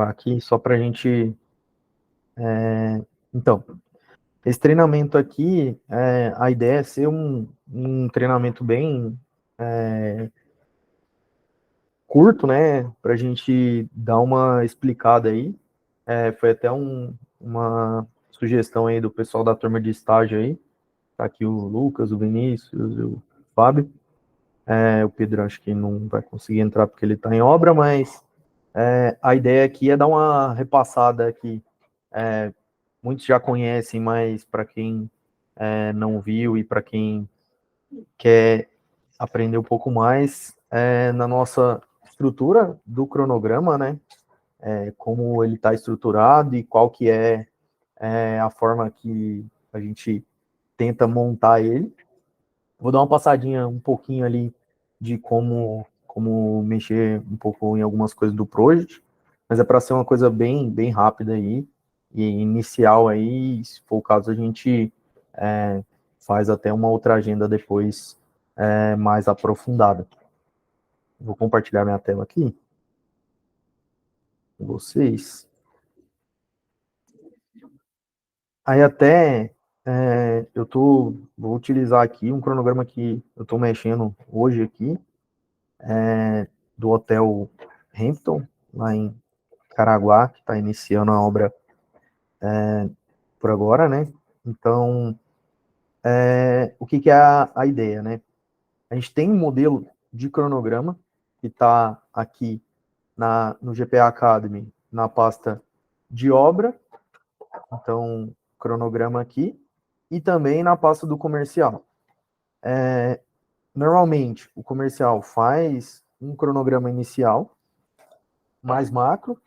aqui só para a gente... Então, esse treinamento aqui, a ideia é ser um treinamento bem curto, né? Para a gente dar uma explicada aí. Foi até uma sugestão aí do pessoal da turma de estágio aí. Tá aqui o Lucas, o Vinícius, o Fábio. O Pedro acho que não vai conseguir entrar porque ele está em obra, mas a ideia aqui é dar uma repassada aqui. Muitos já conhecem, mas para quem não viu e para quem quer aprender um pouco mais, na nossa estrutura do cronograma, né? Como ele está estruturado e qual que é a forma que a gente tenta montar ele. Vou dar uma passadinha um pouquinho ali de como mexer um pouco em algumas coisas do Project, mas é para ser uma coisa bem rápida aí, e inicial aí, se for o caso, a gente faz até uma outra agenda depois mais aprofundada. Vou compartilhar minha tela aqui com vocês. Aí até vou utilizar aqui um cronograma que eu estou mexendo hoje aqui, do Hotel Hampton, lá em Caraguá, que está iniciando a obra por agora, né? Então, o que é a ideia, né? A gente tem um modelo de cronograma que está aqui no GPA Academy, na pasta de obra, então, cronograma aqui, e também na pasta do comercial. Normalmente, o comercial faz um cronograma inicial, mais macro,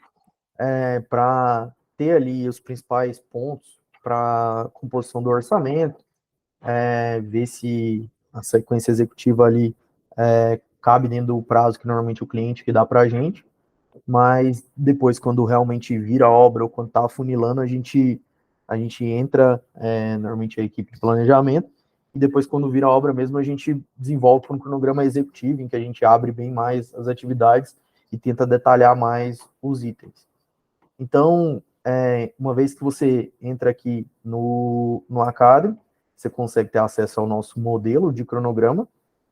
para ter ali os principais pontos para composição do orçamento, ver se a sequência executiva ali cabe dentro do prazo que normalmente o cliente que dá para a gente, mas depois, quando realmente vira a obra ou quando está afunilando, a gente entra, normalmente a equipe de planejamento, e depois, quando vira a obra mesmo, a gente desenvolve um cronograma executivo, em que a gente abre bem mais as atividades e tenta detalhar mais os itens. Então, uma vez que você entra aqui no Academy, você consegue ter acesso ao nosso modelo de cronograma,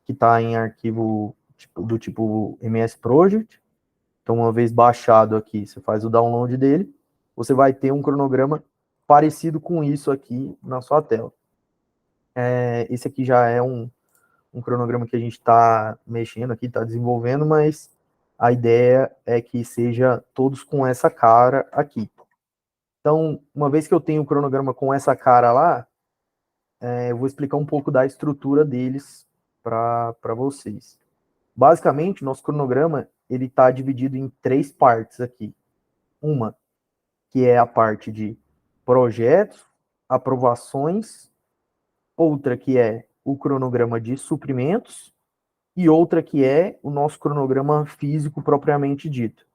que está em arquivo do tipo MS Project. Então, uma vez baixado aqui, você faz o download dele, você vai ter um cronograma parecido com isso aqui na sua tela. Esse aqui já é um cronograma que a gente está mexendo aqui, está desenvolvendo, mas a ideia é que seja todos com essa cara aqui. Então, uma vez que eu tenho o cronograma com essa cara lá, eu vou explicar um pouco da estrutura deles para vocês. Basicamente, nosso cronograma ele está dividido em 3 partes aqui. Uma, que é a parte de projetos, aprovações, outra que é o cronograma de suprimentos, e outra que é o nosso cronograma físico propriamente dito.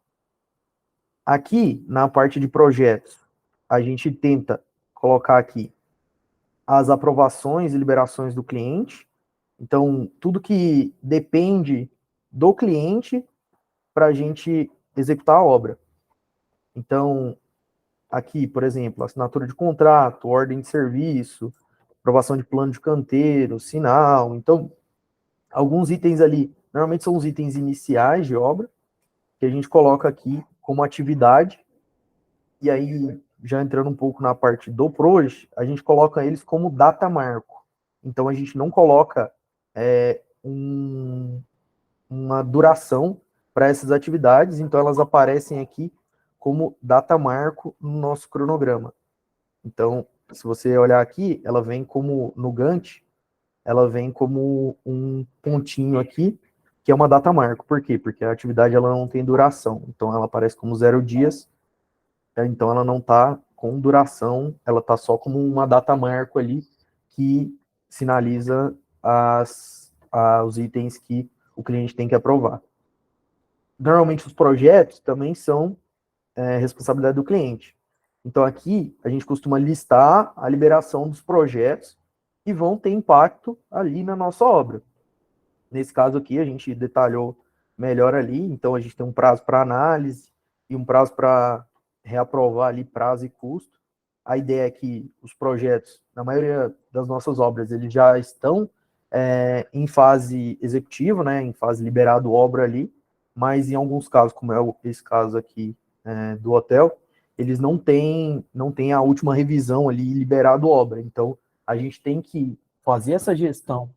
Aqui, na parte de projetos, a gente tenta colocar aqui as aprovações e liberações do cliente. Então, tudo que depende do cliente para a gente executar a obra. Então, aqui, por exemplo, assinatura de contrato, ordem de serviço, aprovação de plano de canteiro, sinal. Então, alguns itens ali, normalmente são os itens iniciais de obra, que a gente coloca aqui como atividade, e aí, já entrando um pouco na parte do project, a gente coloca eles como data marco. Então, a gente não coloca uma duração para essas atividades, então elas aparecem aqui como data marco no nosso cronograma. Então, se você olhar aqui, ela vem como, no Gantt, ela vem como um pontinho aqui, que é uma data marco. Por quê? Porque a atividade ela não tem duração, então ela aparece como 0 dias, então ela não está com duração, ela está só como uma data marco ali, que sinaliza os itens que o cliente tem que aprovar. Normalmente os projetos também são responsabilidade do cliente. Então aqui a gente costuma listar a liberação dos projetos que vão ter impacto ali na nossa obra. Nesse caso aqui a gente detalhou melhor ali, então a gente tem um prazo para análise, e um prazo para reaprovar ali prazo e custo. A ideia é que os projetos, na maioria das nossas obras, eles já estão em fase executiva, né, em fase liberado obra ali, mas em alguns casos, como é esse caso aqui do hotel, eles não têm a última revisão ali liberado obra. Então, a gente tem que fazer essa gestão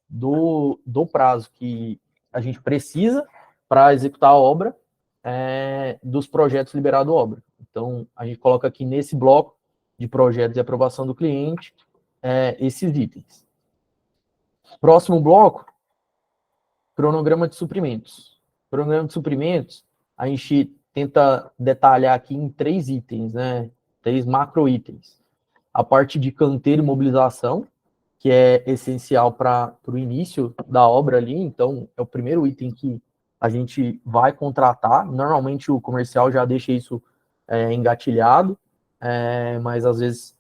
do prazo que a gente precisa para executar a obra, dos projetos liberado obra. Então, a gente coloca aqui nesse bloco de projetos de aprovação do cliente esses itens. Próximo bloco, cronograma de suprimentos. Cronograma de suprimentos, a gente tenta detalhar aqui em 3 itens, né? 3 macro itens. A parte de canteiro e mobilização, que é essencial para o início da obra ali, então é o primeiro item que a gente vai contratar. Normalmente o comercial já deixa isso engatilhado, mas às vezes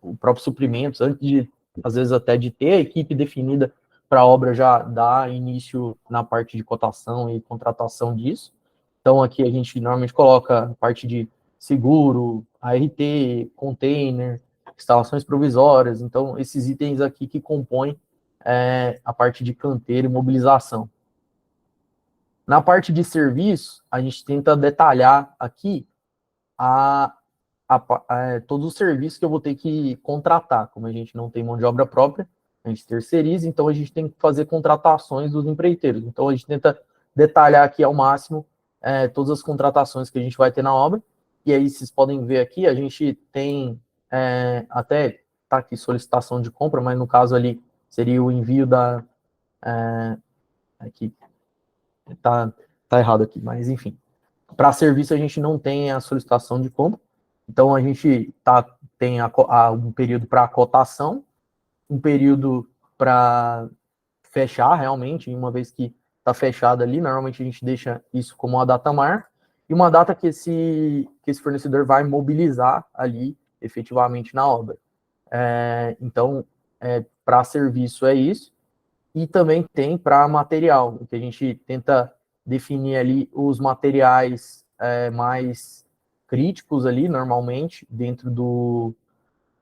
o próprio suprimentos, antes de, às vezes até de ter a equipe definida para a obra, já dá início na parte de cotação e contratação disso. Então aqui a gente normalmente coloca a parte de seguro, ART, container, instalações provisórias. Então, esses itens aqui que compõem a parte de canteiro e mobilização. Na parte de serviço, a gente tenta detalhar aqui todos os serviços que eu vou ter que contratar. Como a gente não tem mão de obra própria, a gente terceiriza, então a gente tem que fazer contratações dos empreiteiros. Então, a gente tenta detalhar aqui ao máximo todas as contratações que a gente vai ter na obra. E aí, vocês podem ver aqui, a gente tem até tá aqui solicitação de compra, mas no caso ali seria o envio da aqui tá errado aqui, mas enfim. Para serviço a gente não tem a solicitação de compra, então a gente tem um período para cotação, um período para fechar realmente, uma vez que está fechado ali, normalmente a gente deixa isso como uma data mar, e uma data que esse fornecedor vai mobilizar ali efetivamente na obra. Então, para serviço é isso, e também tem para material, que a gente tenta definir ali os materiais mais críticos ali, normalmente, dentro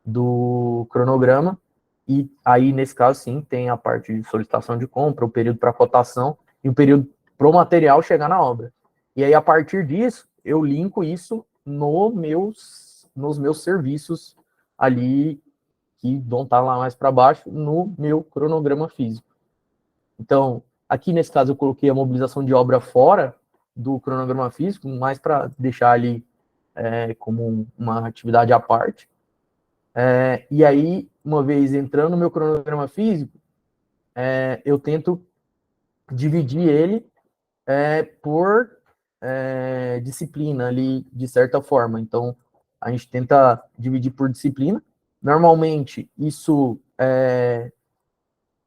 do cronograma, e aí, nesse caso, sim, tem a parte de solicitação de compra, o período para cotação e o período para o material chegar na obra. E aí, a partir disso, eu linko isso nos meus serviços ali, que vão estar lá mais para baixo, no meu cronograma físico. Então, aqui nesse caso, eu coloquei a mobilização de obra fora do cronograma físico, mais para deixar ali como uma atividade à parte. E aí, uma vez entrando no meu cronograma físico, eu tento dividir ele por disciplina ali, de certa forma. Então, a gente tenta dividir por disciplina. Normalmente, isso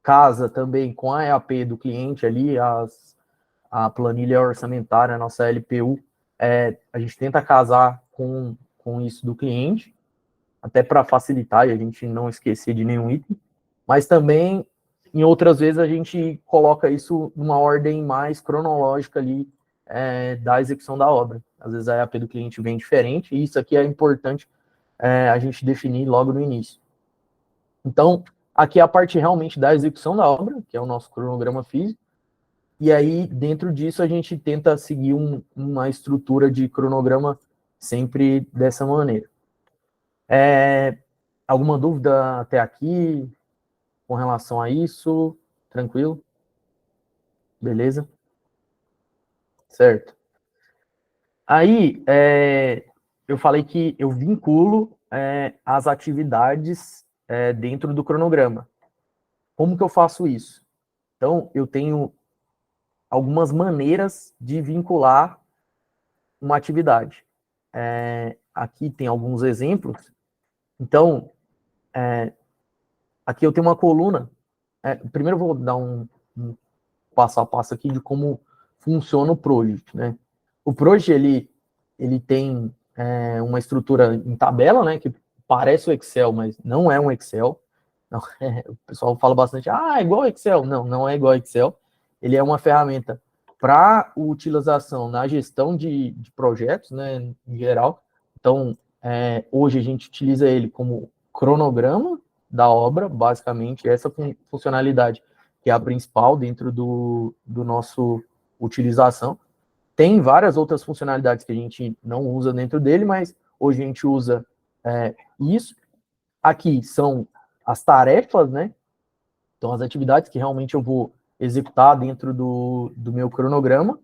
casa também com a EAP do cliente ali, a planilha orçamentária, a nossa LPU, a gente tenta casar com isso do cliente, até para facilitar e a gente não esquecer de nenhum item, mas também, em outras vezes, a gente coloca isso numa ordem mais cronológica ali da execução da obra. Às vezes a EAP do cliente vem diferente, e isso aqui é importante a gente definir logo no início. Então, aqui é a parte realmente da execução da obra, que é o nosso cronograma físico, e aí, dentro disso, a gente tenta seguir uma estrutura de cronograma sempre dessa maneira. Alguma dúvida até aqui com relação a isso? Tranquilo? Beleza? Certo. Aí, eu falei que eu vinculo as atividades dentro do cronograma. Como que eu faço isso? Então, eu tenho algumas maneiras de vincular uma atividade. Aqui tem alguns exemplos. Então, aqui eu tenho uma coluna. Primeiro eu vou dar um passo a passo aqui de como funciona o Project, né? O Project, ele tem uma estrutura em tabela, né, que parece o Excel, mas não é um Excel. Não, o pessoal fala bastante, é igual ao Excel. Não, não é igual ao Excel. Ele é uma ferramenta para utilização na gestão de projetos, né, em geral. Então, hoje a gente utiliza ele como cronograma da obra, basicamente, essa funcionalidade que é a principal dentro do nosso utilização. Tem várias outras funcionalidades que a gente não usa dentro dele, mas hoje a gente usa isso. Aqui são as tarefas, né? Então, as atividades que realmente eu vou executar dentro do meu cronograma,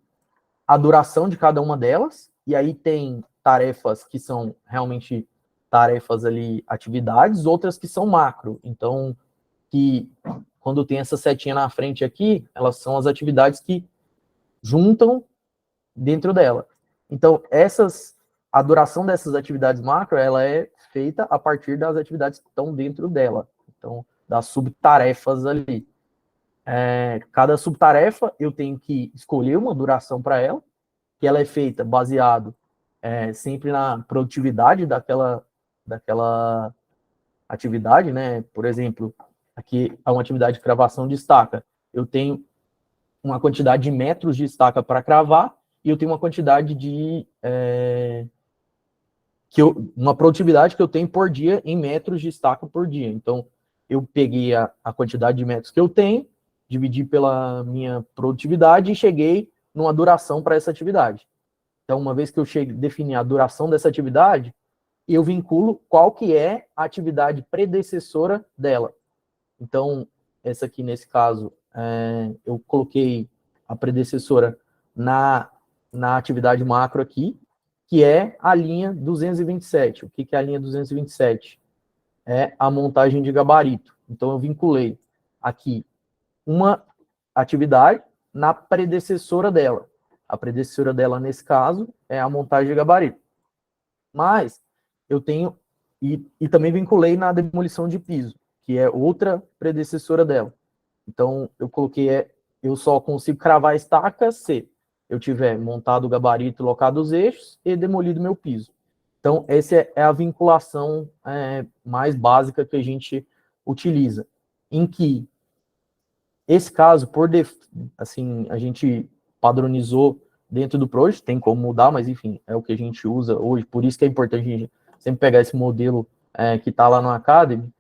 a duração de cada uma delas, e aí tem tarefas que são realmente tarefas ali, atividades, outras que são macro. Então, que quando tem essa setinha na frente aqui, elas são as atividades que juntam dentro dela. Então, a duração dessas atividades macro, ela é feita a partir das atividades que estão dentro dela. Então, das subtarefas ali. Cada subtarefa, eu tenho que escolher uma duração para ela, que ela é feita baseado sempre na produtividade daquela atividade, né? Por exemplo, aqui é uma atividade de cravação de estaca. Eu tenho uma quantidade de metros de estaca para cravar e eu tenho uma quantidade de uma produtividade que eu tenho por dia em metros de estaca por dia. Então, eu peguei a quantidade de metros que eu tenho, dividi pela minha produtividade e cheguei numa duração para essa atividade. Então, uma vez que eu defini a duração dessa atividade, eu vinculo qual que é a atividade predecessora dela. Então, essa aqui, nesse caso, eu coloquei a predecessora na atividade macro aqui, que é a linha 227. O que é a linha 227? É a montagem de gabarito. Então, eu vinculei aqui uma atividade na predecessora dela. A predecessora dela, nesse caso, é a montagem de gabarito. Mas eu tenho, e também vinculei na demolição de piso, que é outra predecessora dela. Então, eu coloquei, eu só consigo cravar a estaca se eu tiver montado o gabarito, locado os eixos e demolido meu piso. Então, essa é a vinculação mais básica que a gente utiliza, em que esse caso, assim, a gente padronizou dentro do Project, tem como mudar, mas enfim, é o que a gente usa hoje, por isso que é importante a gente sempre pegar esse modelo que está lá no Academy,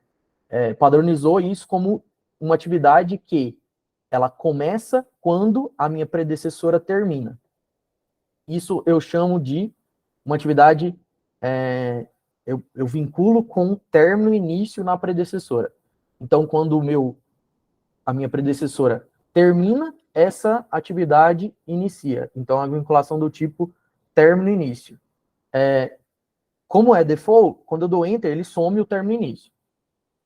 padronizou isso como uma atividade que ela começa quando a minha predecessora termina. Isso eu chamo de uma atividade, eu vinculo com término e início na predecessora. Então, quando a minha predecessora termina, essa atividade inicia. Então, a vinculação do tipo término e início. Como é default, quando eu dou enter, ele some o término e início.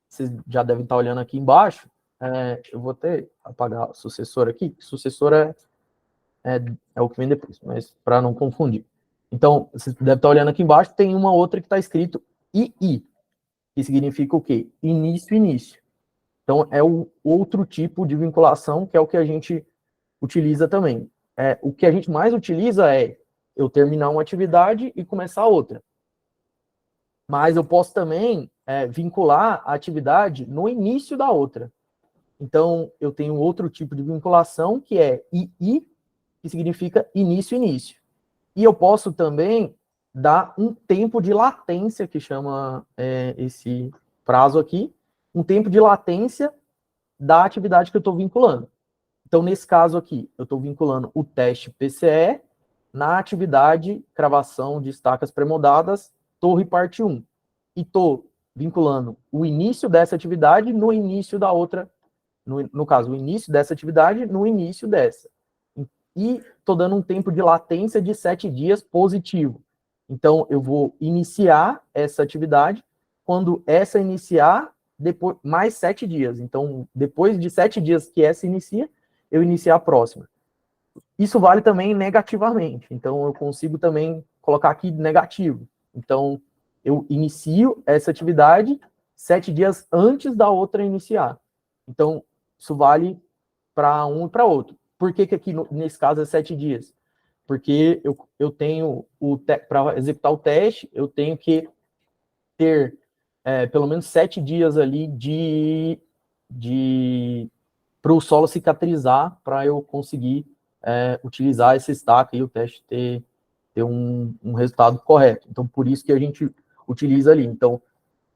Vocês já devem estar olhando aqui embaixo. Eu vou até apagar a sucessora aqui. Sucessora é o que vem depois, mas para não confundir. Então, vocês devem estar olhando aqui embaixo, tem uma outra que está escrito II, que significa o quê? Início, início. Então, é o outro tipo de vinculação, que é o que a gente utiliza também. O que a gente mais utiliza é eu terminar uma atividade e começar outra. Mas eu posso também vincular a atividade no início da outra. Então, eu tenho outro tipo de vinculação, que é II, que significa início, início. E eu posso também dar um tempo de latência, que chama esse prazo aqui, um tempo de latência da atividade que eu estou vinculando. Então, nesse caso aqui, eu estou vinculando o teste PCE na atividade cravação de estacas pré-moldadas, torre parte 1. E estou vinculando o início dessa atividade no início da outra, no caso, o início dessa atividade no início dessa. E estou dando um tempo de latência de 7 dias positivo. Então, eu vou iniciar essa atividade, quando essa iniciar, depois, mais 7 dias. Então, depois de 7 dias que essa inicia, eu iniciar a próxima. Isso vale também negativamente. Então, eu consigo também colocar aqui negativo. Então, eu inicio essa atividade 7 dias antes da outra iniciar. Então, isso vale para um e para outro. Por que aqui, nesse caso, é 7 dias? Porque eu tenho, para executar o teste, eu tenho que ter pelo menos 7 dias ali para o solo cicatrizar, para eu conseguir utilizar essa estaca e o teste ter um resultado correto. Então, por isso que a gente utiliza ali. Então,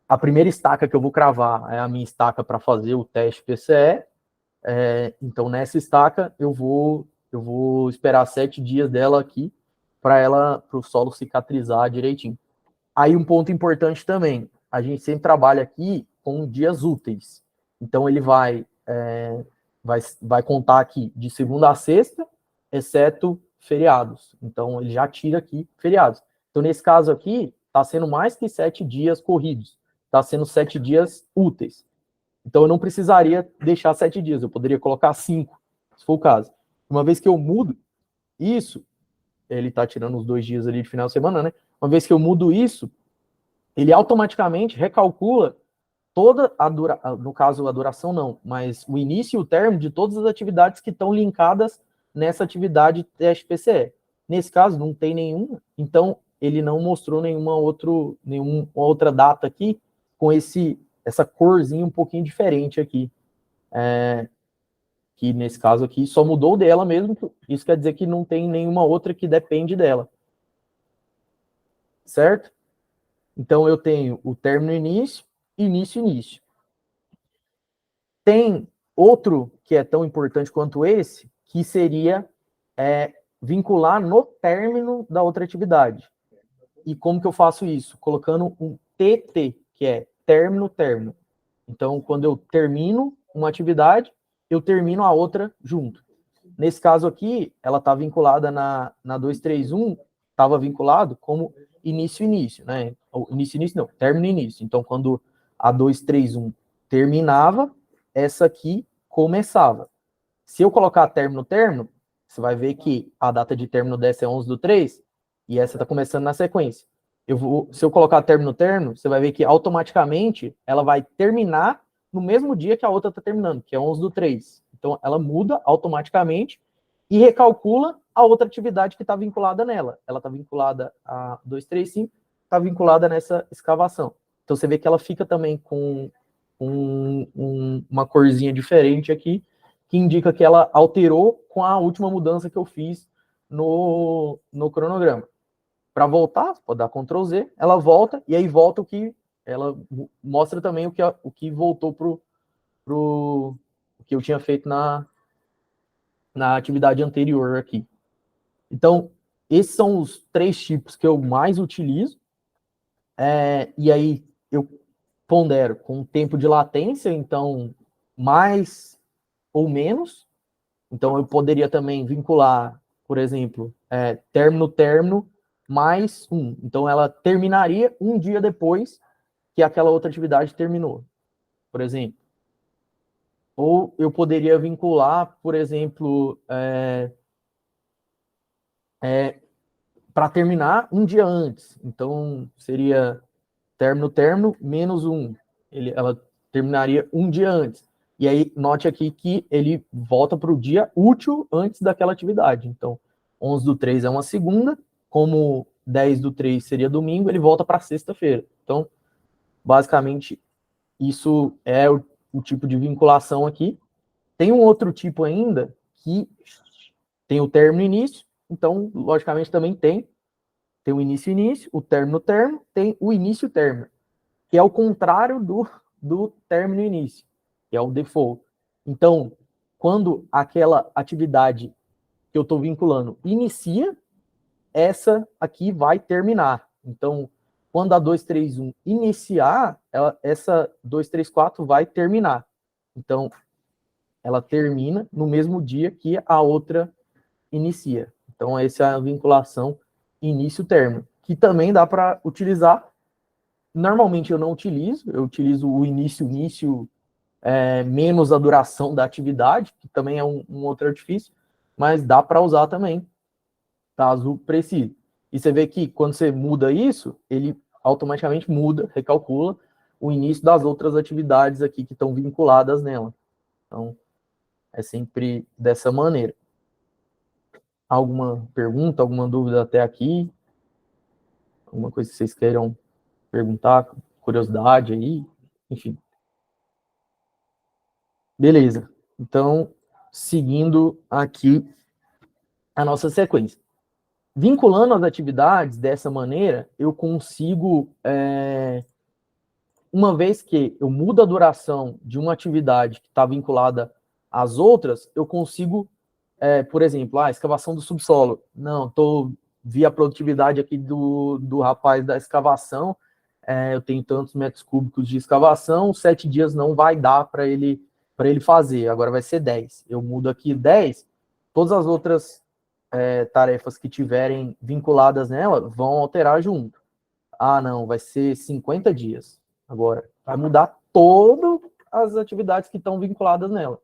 a primeira estaca que eu vou cravar é a minha estaca para fazer o teste PCE. Então, nessa estaca, eu vou esperar 7 dias dela aqui para o solo cicatrizar direitinho. Aí, um ponto importante também, a gente sempre trabalha aqui com dias úteis. Então, ele vai contar aqui de segunda a sexta, exceto feriados. Então, ele já tira aqui feriados. Então, nesse caso aqui, está sendo mais que 7 dias corridos. Está sendo 7 dias úteis. Então, eu não precisaria deixar 7 dias. Eu poderia colocar 5, se for o caso. Uma vez que eu mudo isso, ele está tirando os 2 dias ali de final de semana, né? Uma vez que eu mudo isso, ele automaticamente recalcula toda no caso, a duração não, mas o início e o término de todas as atividades que estão linkadas nessa atividade teste PCE. Nesse caso, não tem nenhuma, então ele não mostrou nenhuma outra data aqui com essa corzinha um pouquinho diferente aqui. Que nesse caso aqui só mudou dela mesmo, isso quer dizer que não tem nenhuma outra que depende dela. Certo? Então eu tenho o término início, início. Tem outro que é tão importante quanto esse, que seria vincular no término da outra atividade. E como que eu faço isso? Colocando um TT, que é término. Então, quando eu termino uma atividade, eu termino a outra junto. Nesse caso aqui, ela está vinculada na 231, estava vinculado como início, né? Início não, término, início. Então, quando a 231 terminava, essa aqui começava. Se eu colocar término, você vai ver que a data de término dessa é 11/3, e essa está começando na sequência. Se eu colocar término, você vai ver que automaticamente ela vai terminar no mesmo dia que a outra está terminando, que é 11/3. Então, ela muda automaticamente e recalcula a outra atividade que está vinculada nela. Ela está vinculada a 235, está vinculada nessa escavação. Então, você vê que ela fica também com uma corzinha diferente aqui, que indica que ela alterou com a última mudança que eu fiz no cronograma. Para voltar, pode dar Ctrl Z, ela volta, e aí volta ela mostra também o que voltou o que eu tinha feito na atividade anterior aqui. Então, esses são os 3 tipos que eu mais utilizo, e aí eu pondero com tempo de latência, então, mais ou menos. Então, eu poderia também vincular, por exemplo, término, mais 1. Então, ela terminaria um dia depois que aquela outra atividade terminou, por exemplo. Ou eu poderia vincular, por exemplo, para terminar um dia antes. Então, seria término, menos 1. Ela terminaria um dia antes. E aí, note aqui que ele volta para o dia útil antes daquela atividade. Então, 11/3 é uma segunda, como 10/3 seria domingo, ele volta para sexta-feira. Então, basicamente, isso é o tipo de vinculação aqui. Tem um outro tipo ainda, que tem o término e início. Então, logicamente, também tem o início, o término, tem o início-término, que é o contrário do término início, que é o default. Então, quando aquela atividade que eu estou vinculando inicia, essa aqui vai terminar. Então, quando a 231 iniciar, essa 234 vai terminar. Então, ela termina no mesmo dia que a outra inicia. Então, essa é a vinculação início-término, que também dá para utilizar. Normalmente eu não utilizo, eu utilizo o início, menos a duração da atividade, que também é um outro artifício, mas dá para usar também, caso precise. E você vê que quando você muda isso, ele automaticamente muda, recalcula o início das outras atividades aqui que estão vinculadas nela. Então, é sempre dessa maneira. Alguma pergunta, alguma dúvida até aqui? Alguma coisa que vocês queiram perguntar, curiosidade aí? Enfim. Beleza. Então, seguindo aqui a nossa sequência. Vinculando as atividades dessa maneira, eu consigo, uma vez que eu mudo a duração de uma atividade que está vinculada às outras, eu consigo, por exemplo, a escavação do subsolo. Não, vi a produtividade aqui do rapaz da escavação, eu tenho tantos metros cúbicos de escavação, 7 dias não vai dar para ele fazer, agora vai ser 10. Eu mudo aqui 10, todas as outras tarefas que tiverem vinculadas nela vão alterar junto. Ah, não, vai ser 50 dias. Agora, vai mudar todas as atividades que estão vinculadas nela.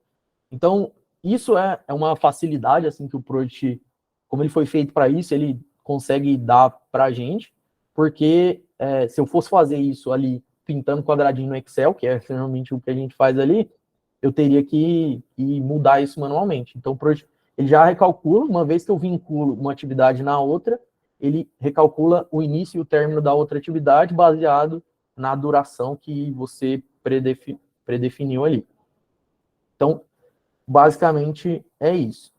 Então, isso é uma facilidade, assim, que o Project, como ele foi feito para isso, ele consegue dar para a gente, porque se eu fosse fazer isso ali, pintando quadradinho no Excel, que é geralmente o que a gente faz ali, eu teria que mudar isso manualmente. Então, o Project, ele já recalcula, uma vez que eu vinculo uma atividade na outra, ele recalcula o início e o término da outra atividade baseado na duração que você predefiniu ali. Então, basicamente é isso.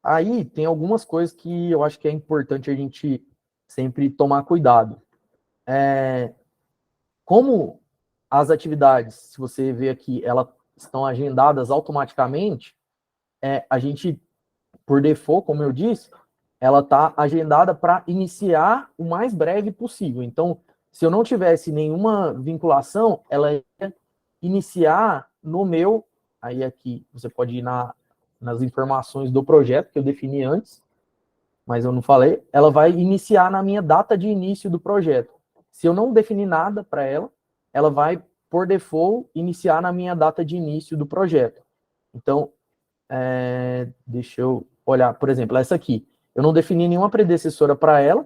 Aí tem algumas coisas que eu acho que é importante a gente sempre tomar cuidado. Como as atividades, se você vê aqui, elas estão agendadas automaticamente, a gente, por default, como eu disse, ela está agendada para iniciar o mais breve possível. Então, se eu não tivesse nenhuma vinculação, ela ia iniciar no meu, aí aqui você pode ir nas informações do projeto que eu defini antes, mas eu não falei, ela vai iniciar na minha data de início do projeto. Se eu não definir nada para ela, ela vai, por default, iniciar na minha data de início do projeto. Então, deixa eu olhar, por exemplo, essa aqui. Eu não defini nenhuma predecessora para ela,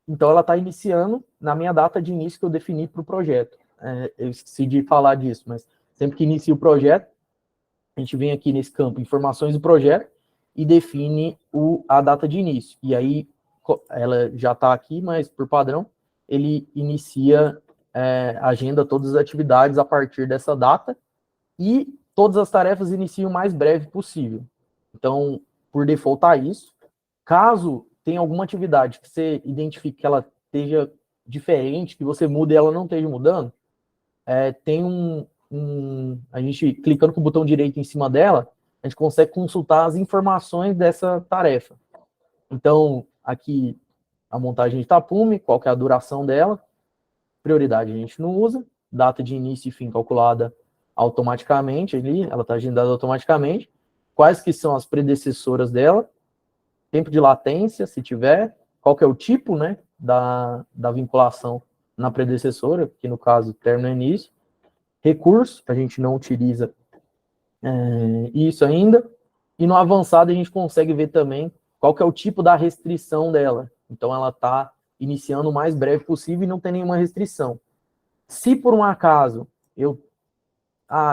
então ela está iniciando na minha data de início que eu defini para o projeto. Eu esqueci de falar disso, mas sempre que inicia o projeto, a gente vem aqui nesse campo, informações do projeto, e define a data de início. E aí, ela já está aqui, mas por padrão, ele inicia, agenda todas as atividades a partir dessa data, e todas as tarefas iniciam o mais breve possível. Então, por default, tá isso. Caso tenha alguma atividade que você identifique que ela esteja diferente, que você muda e ela não esteja mudando, tem a gente, clicando com o botão direito em cima dela, a gente consegue consultar as informações dessa tarefa. Então, aqui, a montagem de tapume, qual que é a duração dela, prioridade a gente não usa, data de início e fim calculada automaticamente ali, ela está agendada automaticamente, quais que são as predecessoras dela, tempo de latência, se tiver, qual que é o tipo, né, da vinculação na predecessora, que no caso, término e início, recurso, a gente não utiliza isso ainda, e no avançado a gente consegue ver também qual que é o tipo da restrição dela. Então ela está iniciando o mais breve possível e não tem nenhuma restrição. Se por um acaso eu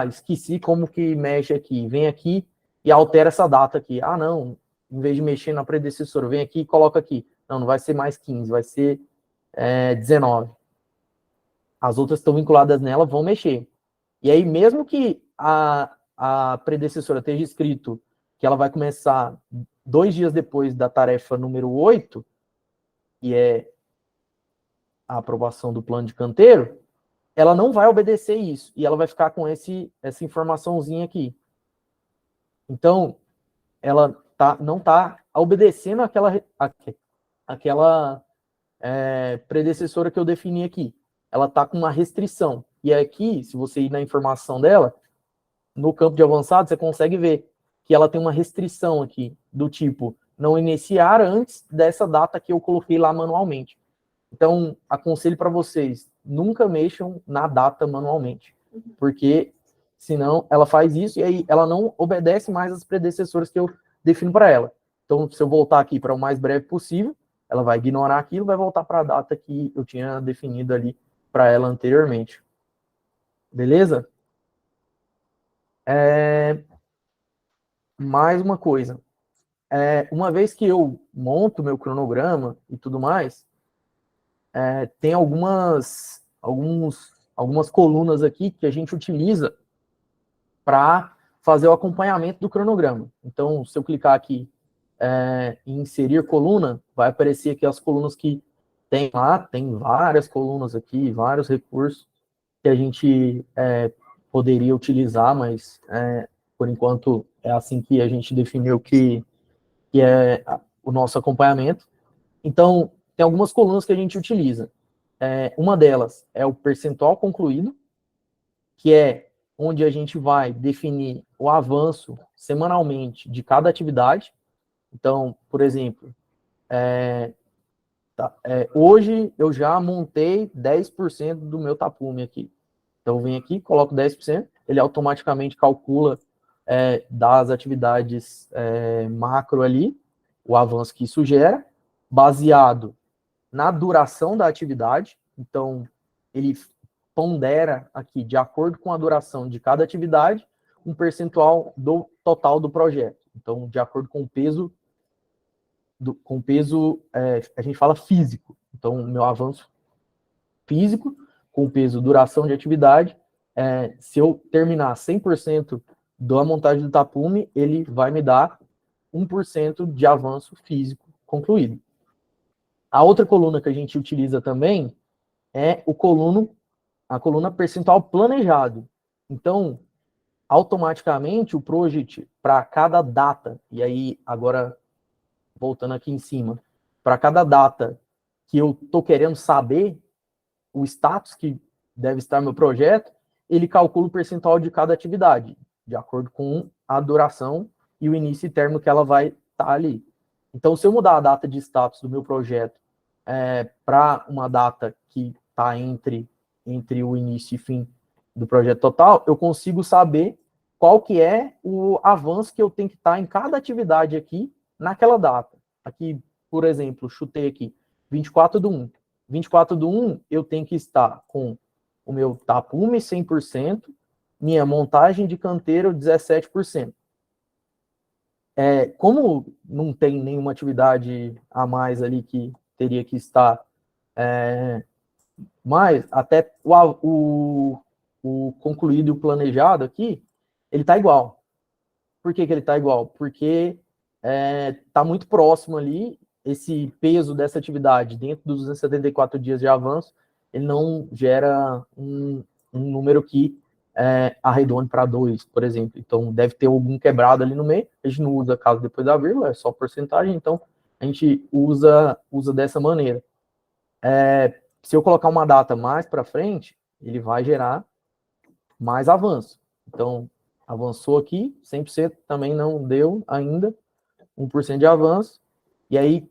esqueci como que mexe aqui, vem aqui e altera essa data aqui. Não, em vez de mexer na predecessora, vem aqui e coloca aqui. Não vai ser mais 15, vai ser 19. As outras estão vinculadas nela, vão mexer. E aí, mesmo que a predecessora esteja escrito que ela vai começar 2 dias depois da tarefa número 8, que é a aprovação do plano de canteiro, ela não vai obedecer isso, e ela vai ficar com essa informaçãozinha aqui. Então, ela não está obedecendo aquela predecessora que eu defini aqui. Ela está com uma restrição. E aqui, se você ir na informação dela, no campo de avançado, você consegue ver que ela tem uma restrição aqui, do tipo, não iniciar antes dessa data que eu coloquei lá manualmente. Então, aconselho para vocês, nunca mexam na data manualmente, porque senão ela faz isso e aí ela não obedece mais as predecessoras que eu defino para ela. Então, se eu voltar aqui para o mais breve possível, ela vai ignorar aquilo, vai voltar para a data que eu tinha definido ali para ela anteriormente. Beleza? Mais uma coisa. Uma vez que eu monto meu cronograma e tudo mais, tem algumas colunas aqui que a gente utiliza para fazer o acompanhamento do cronograma. Então, se eu clicar aqui em inserir coluna, vai aparecer aqui as colunas que tem lá, tem várias colunas aqui, vários recursos que a gente poderia utilizar, mas por enquanto é assim que a gente definiu que é o nosso acompanhamento. Então, tem algumas colunas que a gente utiliza. Uma delas é o percentual concluído, que é onde a gente vai definir o avanço semanalmente de cada atividade. Então, por exemplo, hoje eu já montei 10% do meu tapume aqui. Então, eu venho aqui, coloco 10%, ele automaticamente calcula das atividades macro ali, o avanço que isso gera, baseado na duração da atividade. Então, ele pondera aqui, de acordo com a duração de cada atividade, um percentual do total do projeto. Então, de acordo com o peso, a gente fala físico. Então, o meu avanço físico, com o peso duração de atividade, se eu terminar 100% da montagem do tapume, ele vai me dar 1% de avanço físico concluído. A outra coluna que a gente utiliza também é a coluna percentual planejado. Então, automaticamente o project, para cada data, e aí agora voltando aqui em cima, para cada data que eu estou querendo saber o status que deve estar no meu projeto, ele calcula o percentual de cada atividade, de acordo com a duração e o início e término que ela vai estar ali. Então, se eu mudar a data de status do meu projeto para uma data que está entre o início e fim do projeto total, eu consigo saber qual que é o avanço que eu tenho que estar em cada atividade aqui, naquela data. Aqui, por exemplo, chutei aqui, 24/1. 24/1, eu tenho que estar com o meu tapume 100%, minha montagem de canteiro 17%. Como não tem nenhuma atividade a mais ali que teria que estar mais, até o concluído e o planejado aqui, ele está igual. Por que ele está igual? Porque está muito próximo ali, esse peso dessa atividade dentro dos 274 dias de avanço, ele não gera um número que arredonde para 2, por exemplo. Então, deve ter algum quebrado ali no meio. A gente não usa caso depois da vírgula, é só porcentagem, então a gente usa dessa maneira. Se eu colocar uma data mais para frente, ele vai gerar mais avanço. Então, avançou aqui, 100% também não deu ainda, 1% de avanço. E aí,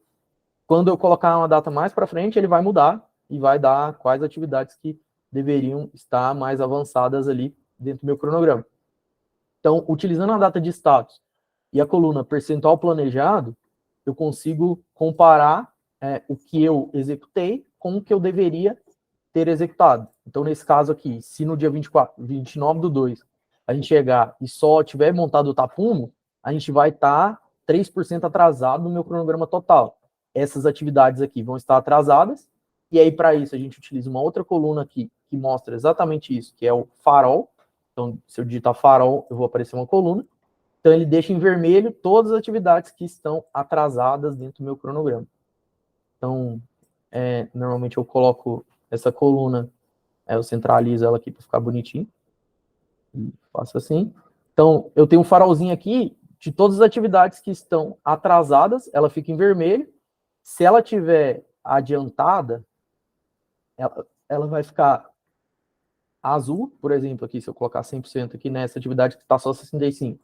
quando eu colocar uma data mais para frente, ele vai mudar e vai dar quais atividades que deveriam estar mais avançadas ali dentro do meu cronograma. Então, utilizando a data de status e a coluna percentual planejado, eu consigo comparar o que eu executei com o que eu deveria ter executado. Então, nesse caso aqui, se no dia 29/2, a gente chegar e só tiver montado o tapume, a gente vai estar 3% atrasado no meu cronograma total. Essas atividades aqui vão estar atrasadas, e aí, para isso, a gente utiliza uma outra coluna aqui, que mostra exatamente isso, que é o farol. Então, se eu digitar farol, eu vou aparecer uma coluna. Então, ele deixa em vermelho todas as atividades que estão atrasadas dentro do meu cronograma. Então, normalmente eu coloco essa coluna, eu centralizo ela aqui para ficar bonitinho. Faço assim. Então, eu tenho um farolzinho aqui de todas as atividades que estão atrasadas, ela fica em vermelho. Se ela tiver adiantada, ela vai ficar azul, por exemplo, aqui, se eu colocar 100% aqui nessa atividade que está só 65%,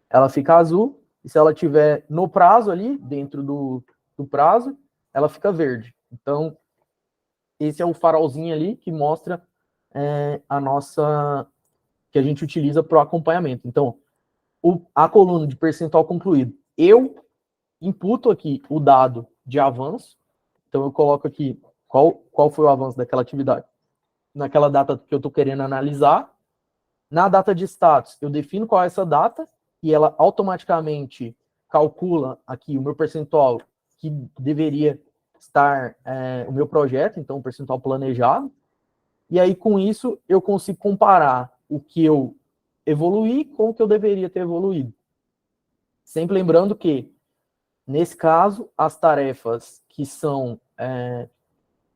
ela fica azul, e se ela tiver no prazo ali, dentro do prazo, ela fica verde. Então, esse é o farolzinho ali que mostra a nossa, que a gente utiliza para o acompanhamento. Então, a coluna de percentual concluído, eu imputo aqui o dado de avanço, então eu coloco aqui qual foi o avanço daquela atividade naquela data que eu estou querendo analisar. Na data de status, eu defino qual é essa data e ela automaticamente calcula aqui o meu percentual que deveria estar o meu projeto, então o percentual planejado. E aí, com isso, eu consigo comparar o que eu evoluir com o que eu deveria ter evoluído. Sempre lembrando que, nesse caso, as tarefas que são,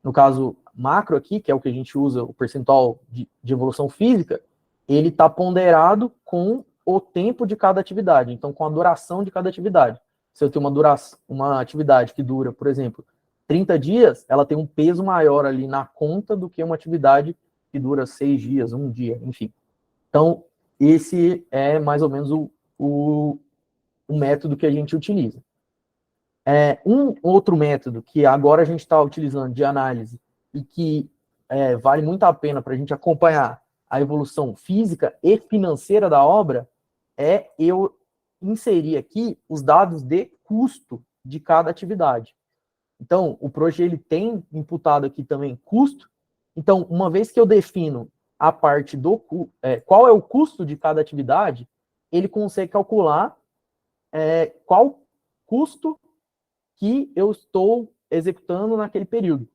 no caso macro aqui, que é o que a gente usa, o percentual de evolução física, ele está ponderado com o tempo de cada atividade, então com a duração de cada atividade. Se eu tenho uma atividade que dura, por exemplo, 30 dias, ela tem um peso maior ali na conta do que uma atividade que dura 6 dias, 1 dia, enfim. Então, esse é mais ou menos o método que a gente utiliza. Um outro método que agora a gente está utilizando de análise e que vale muito a pena para a gente acompanhar a evolução física e financeira da obra é eu inserir aqui os dados de custo de cada atividade. Então, o projeto ele tem imputado aqui também custo. Então, uma vez que eu defino a parte do qual é o custo de cada atividade, ele consegue calcular qual custo que eu estou executando naquele período.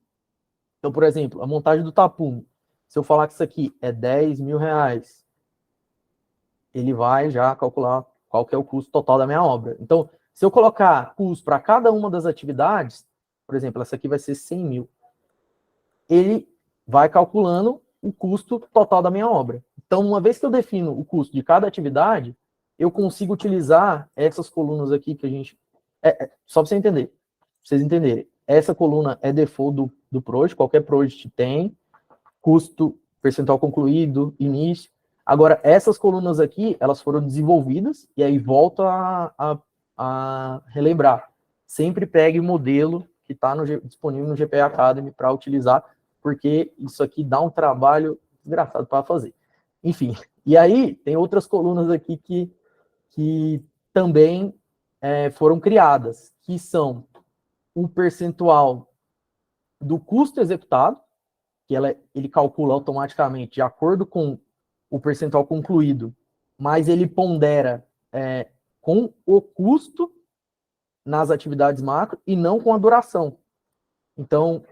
Então, por exemplo, a montagem do tapume. Se eu falar que isso aqui é 10 mil reais, ele vai já calcular qual que é o custo total da minha obra. Então, se eu colocar custo para cada uma das atividades, por exemplo, essa aqui vai ser 100 mil, ele vai calculando o custo total da minha obra. Então, uma vez que eu defino o custo de cada atividade, eu consigo utilizar essas colunas aqui que a gente... só para você entender, pra vocês entenderem. Essa coluna é default do project, qualquer project tem, custo, percentual concluído, início. Agora, essas colunas aqui, elas foram desenvolvidas, e aí volta a relembrar. Sempre pegue o modelo que está disponível no GPA Academy para utilizar, porque isso aqui dá um trabalho desgraçado para fazer. Enfim, e aí tem outras colunas aqui que também foram criadas, que são o percentual do custo executado, que ele calcula automaticamente de acordo com o percentual concluído, mas ele pondera com o custo nas atividades macro e não com a duração. Então,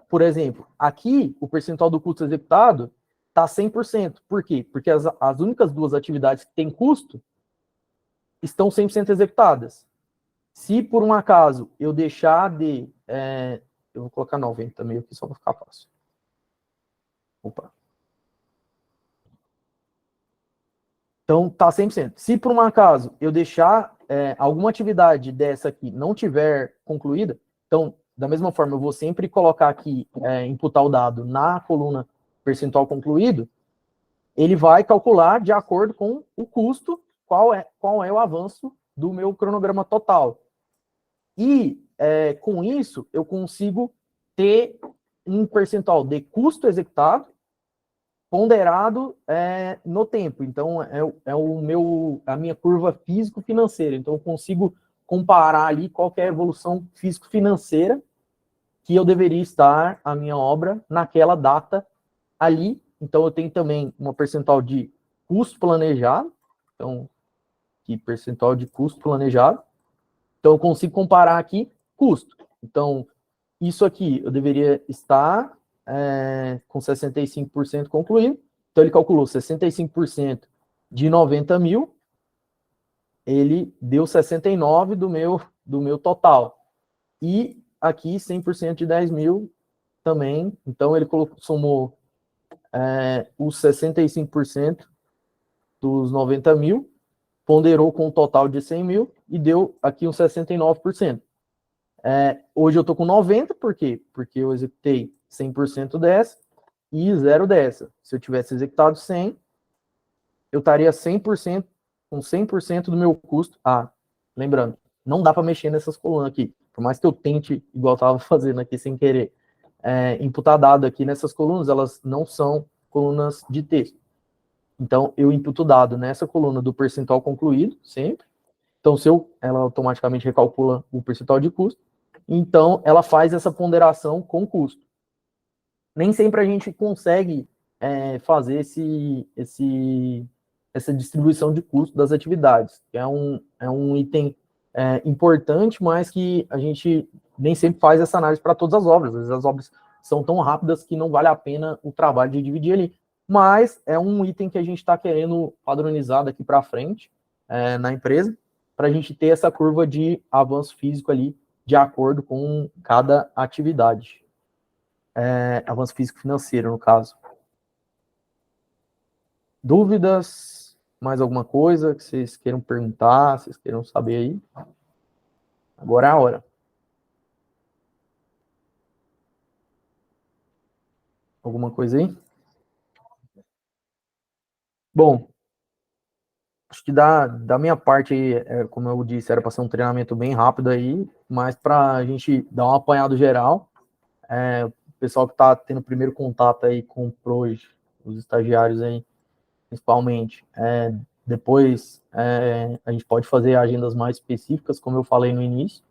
por exemplo, aqui o percentual do custo executado está 100%. Por quê? Porque as únicas duas atividades que têm custo estão 100% executadas. Se por um acaso eu deixar de... eu vou colocar 90 meio aqui só para ficar fácil. Opa. Então, tá 100%. Se por um acaso eu deixar alguma atividade dessa aqui não tiver concluída, então, da mesma forma, eu vou sempre colocar aqui, imputar o dado na coluna percentual concluído, ele vai calcular de acordo com o custo, qual é o avanço do meu cronograma total. E, com isso, eu consigo ter um percentual de custo executado ponderado no tempo. Então, a minha curva físico-financeira. Então, eu consigo comparar ali qual que é a evolução físico-financeira que eu deveria estar a minha obra naquela data ali. Então, eu tenho também uma percentual de custo planejado. Então, aqui, percentual de custo planejado. Então, eu consigo comparar aqui custo. Então, isso aqui eu deveria estar com 65% concluído. Então, ele calculou 65% de 90 mil, ele deu 69 do meu total. E aqui, 100% de 10 mil também. Então, ele somou os 65% dos 90 mil, ponderou com um total de 100 mil e deu aqui uns 69%. Hoje eu estou com 90%, por quê? Porque eu executei 100% dessa e 0 dessa. Se eu tivesse executado 100, eu estaria 100%, com 100% do meu custo. Lembrando, não dá para mexer nessas colunas aqui. Por mais que eu tente, igual eu estava fazendo aqui sem querer, imputar dado aqui nessas colunas, elas não são colunas de texto. Então, eu imputo dado nessa coluna do percentual concluído, sempre. Então, ela automaticamente recalcula o percentual de custo. Então, ela faz essa ponderação com custo. Nem sempre a gente consegue fazer essa distribuição de custo das atividades. É um item importante, mas que a gente nem sempre faz essa análise para todas as obras. Às vezes as obras são tão rápidas que não vale a pena o trabalho de dividir ali. mas é um item que a gente está querendo padronizar daqui para frente na empresa, para a gente ter essa curva de avanço físico ali, de acordo com cada atividade. Avanço físico financeiro, no caso. Dúvidas? Mais alguma coisa que vocês queiram perguntar, vocês queiram saber aí? Agora é a hora. Alguma coisa aí? Bom, acho que da minha parte aí, como eu disse, era para ser um treinamento bem rápido aí, mas para a gente dar um apanhado geral, o pessoal que está tendo o primeiro contato aí com o PROJ, os estagiários aí, principalmente, depois a gente pode fazer agendas mais específicas, como eu falei no início,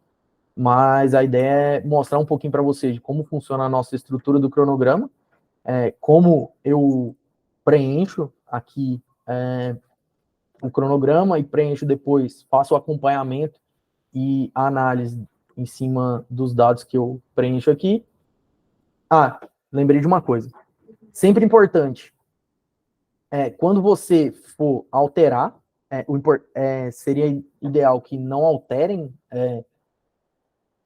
mas a ideia é mostrar um pouquinho para vocês de como funciona a nossa estrutura do cronograma, como eu preencho aqui o cronograma e preencho depois, faço o acompanhamento e a análise em cima dos dados que eu preencho aqui. Lembrei de uma coisa. Sempre importante, quando você for alterar, seria ideal que não alterem,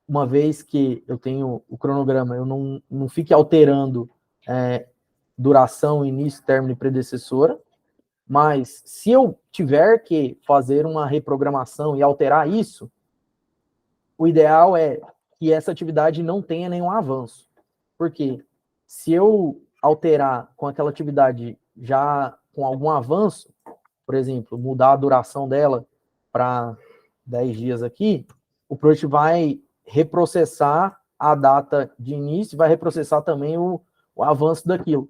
uma vez que eu tenho o cronograma, eu não fique alterando duração, início, término e predecessora, mas se eu tiver que fazer uma reprogramação e alterar isso, o ideal é que essa atividade não tenha nenhum avanço. Porque se eu alterar com aquela atividade já com algum avanço, por exemplo, mudar a duração dela para 10 dias aqui, o Project vai reprocessar a data de início, vai reprocessar também o avanço daquilo.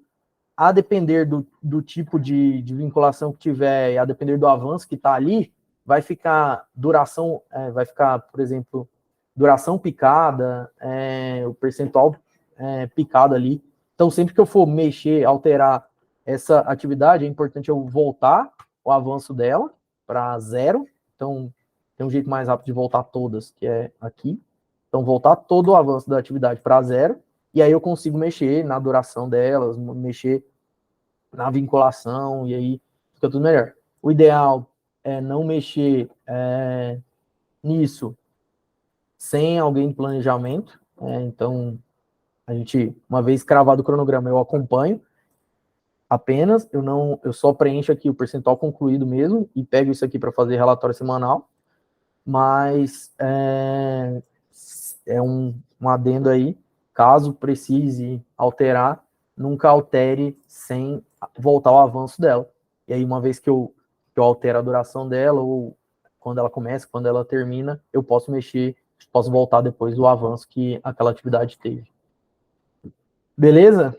A depender do tipo de vinculação que tiver, e a depender do avanço que está ali, vai ficar duração, vai ficar, por exemplo, duração picada, o percentual picado ali. Então, sempre que eu for mexer, alterar essa atividade, é importante eu voltar o avanço dela para zero. Então, tem um jeito mais rápido de voltar todas, que é aqui. Então, voltar todo o avanço da atividade para zero, e aí eu consigo mexer na duração delas, mexer na vinculação, e aí fica tudo melhor. O ideal é não mexer nisso sem alguém de planejamento, então a gente, uma vez cravado o cronograma, eu acompanho apenas, eu só preencho aqui o percentual concluído mesmo e pego isso aqui para fazer relatório semanal, mas um adendo aí, caso precise alterar, nunca altere sem voltar ao avanço dela. E aí, uma vez que eu altero a duração dela, ou quando ela começa, quando ela termina, eu posso mexer, posso voltar depois do avanço que aquela atividade teve. Beleza?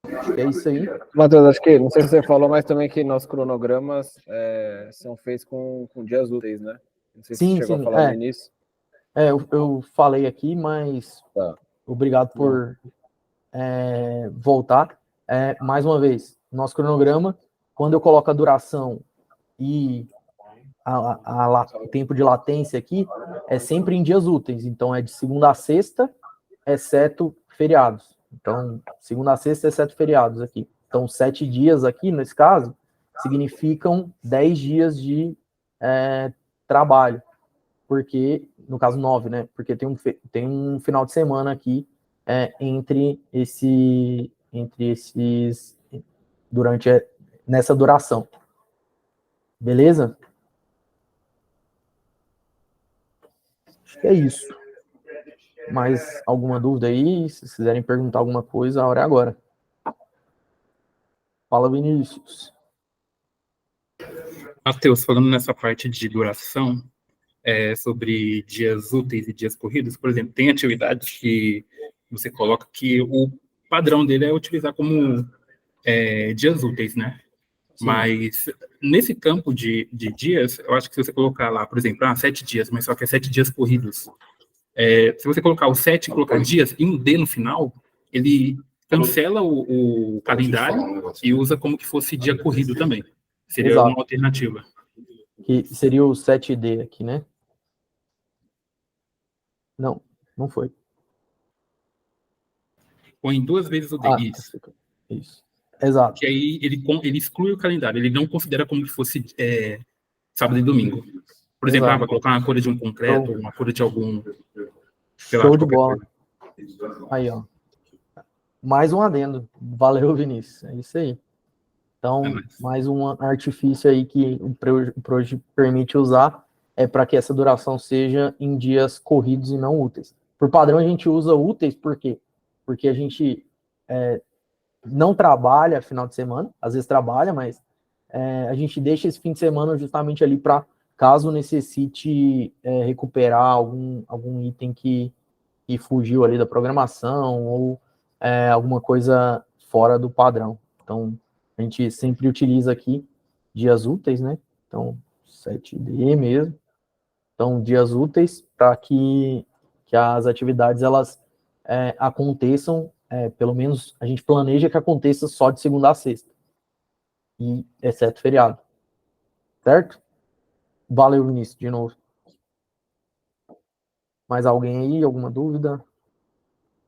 Acho que é isso aí. Matheus, acho que, não sei se você falou, mas também que nossos cronogramas são feitos com dias úteis, né? Não sei se você chegou a falar no início. Eu falei aqui, mas obrigado por voltar. Mais uma vez, nosso cronograma, quando eu coloco a duração e o tempo de latência aqui, é sempre em dias úteis. Então, é de segunda a sexta, exceto feriados. Então, segunda a sexta, exceto feriados aqui. Então, 7 dias aqui, nesse caso, significam 10 dias de trabalho. Porque, no caso, 9, né? Porque tem um final de semana aqui entre esses, nessa duração. Beleza? Acho que é isso. Mais alguma dúvida aí? Se quiserem perguntar alguma coisa, a hora é agora. Fala, Vinícius. Matheus, falando nessa parte de duração, sobre dias úteis e dias corridos, por exemplo, tem atividades que você coloca que o padrão dele é utilizar como dias úteis, né? Sim. Mas nesse campo de dias, eu acho que se você colocar lá, por exemplo, 7 dias, mas só que é 7 dias corridos, se você colocar o 7 e colocar dias e um D no final, ele cancela o calendário e usa como que fosse dia corrido também. Seria Exato. Uma alternativa. Que seria o 7D aqui, né? Não, não foi. Põe 2 vezes o D, isso. Isso. Exato. Que aí ele exclui o calendário, ele não considera como se fosse sábado e domingo. Por exemplo, Exato. vai colocar uma cor de um concreto, uma cor de algum, sei lá, Show de de qualquer bola. coisa. Aí, ó. Mais um adendo. Valeu, Vinícius. É isso aí. Então, mais um artifício aí que o Proje permite usar para que essa duração seja em dias corridos e não úteis. Por padrão, a gente usa úteis, por quê? Porque a gente não trabalha final de semana, às vezes trabalha, mas a gente deixa esse fim de semana justamente ali para, caso necessite recuperar algum item que fugiu ali da programação ou alguma coisa fora do padrão. Então, a gente sempre utiliza aqui dias úteis, né? Então, 7D mesmo. Então, dias úteis para que as atividades elas aconteçam, pelo menos a gente planeja que aconteça só de segunda a sexta, e exceto feriado. Certo? Valeu, Vinícius, de novo. Mais alguém aí? Alguma dúvida?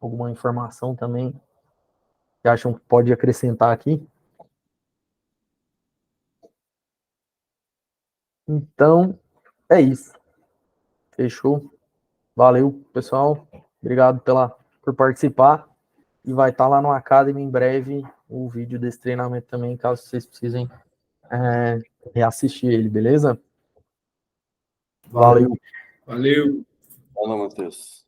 Alguma informação também que acham que pode acrescentar aqui? Então, é isso. Fechou. Valeu, pessoal. Obrigado por participar. E vai estar lá no Academy em breve o vídeo desse treinamento também, caso vocês precisem reassistir ele, beleza? Valeu. Valeu. Fala, Matheus.